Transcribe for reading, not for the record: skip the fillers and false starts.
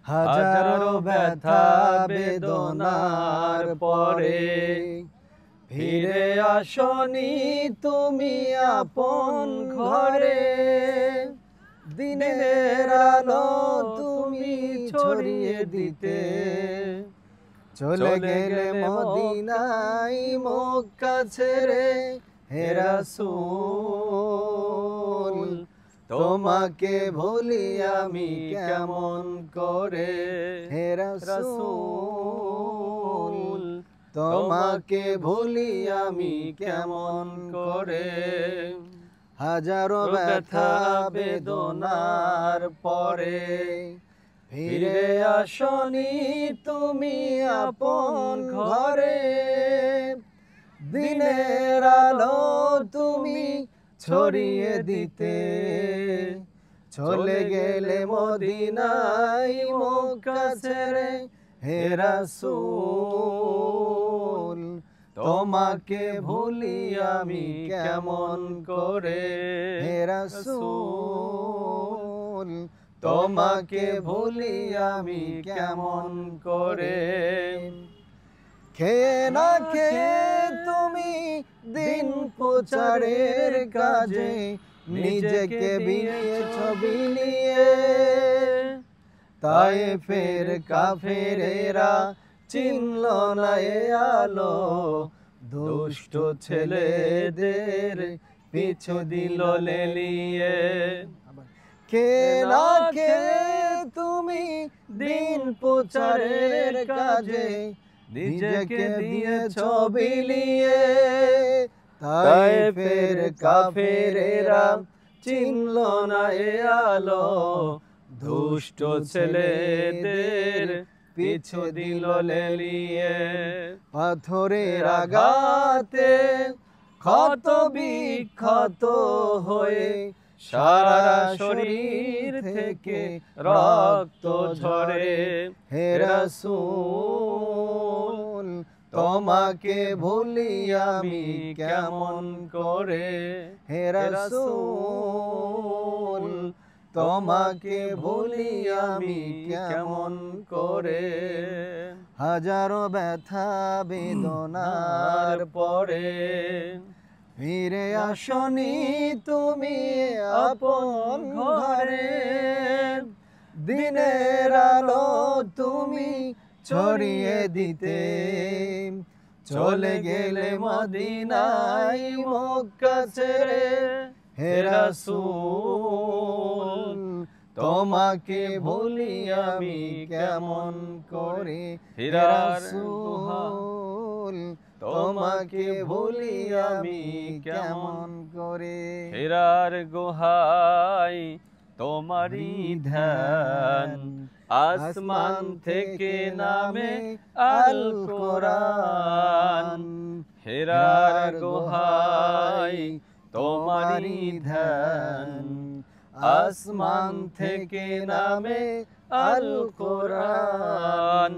হাজারো ব্যথা বেদনার পরে ফিরে আসনি তুমি আপন ঘরে। দিনের আলো তুমি ছড়িয়ে দিতে চলে গেলে মদিনায় মক্কা ছেড়ে। হে রাসূল তোমাকে ভুলি আমি কেমন করে। হে রাসূল তোমাকে ভুলি আমি কেমন করে। হাজারো ব্যথা বেদনার পরে ফিরে আসনি তুমি আপন ঘরে। দিনের আলো তুমি ছড়িয়ে দিতে চলে গেলে মদিনায় মক্কা ছেড়ে। হে রাসূল তোমাকে ভুলি আমি কেমন করে। হে রাসূল তোমাকে ভুলি আমি কেমন করে। খেয়ে না খেয়ে তুমি দিন প্রচারের কাজে নিজেকে বিলিয়েছ বিলিয়ে। তায়েফের কাফেরেরা চিনল না এ আলো, দুষ্ট ছেলেদের পিছু দিল লেলিয়ে। খেয়ে না খেয়ে তুমি দিন প্রচারের কাজে নিজেকে দিয়েছ বিলিয়ে। তায়েফের কাফেরেরা চিনল না এ আলো, দুষ্ট ছেলেদের পিছু দিল লেলিয়ে। পাথরের আঘাতে ক্ষত বিক্ষত হয়ে সারা শরীর থেকে রক্ত ঝরে। হে রাসূল তোমাকে ভুলি আমি কেমন করে। হে রাসূল তোমাকে ভুলি আমি কেমন করে। হাজারো ব্যথা বেদনার পরে ফিরে আসনি তুমি আপন ঘরে। দিনের আলো তুমি ছড়িয়ে দিতে চলে গেলে মদিনায় মক্কা ছেড়ে। হে রাসূল তোমাকে ভুলি আমি কেমন করে। হে রাসূল তোমাকে ভুলি আমি কেমন করে। হেরার গুহায় তোমারই ধ্যান, আসমান থেকে নামে আল কোরআন। হেরার গুহায় তোমারই ধ্যান, আসমান থেকে নামে আল কোরআন।